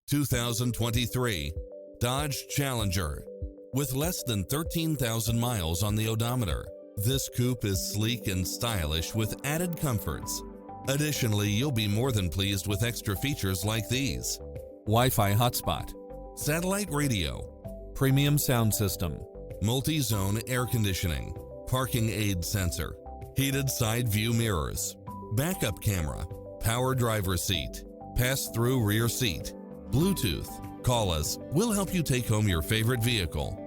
2023 Dodge Challenger. With less than 13,000 miles on the odometer, this coupe is sleek and stylish with added comforts. Additionally, you'll be more than pleased with extra features like these: Wi-Fi hotspot, satellite radio, premium sound system, multi-zone air conditioning, parking aid sensor, heated side view mirrors, backup camera, power driver's seat, pass-through rear seat, Bluetooth. Call us. We'll help you take home your favorite vehicle.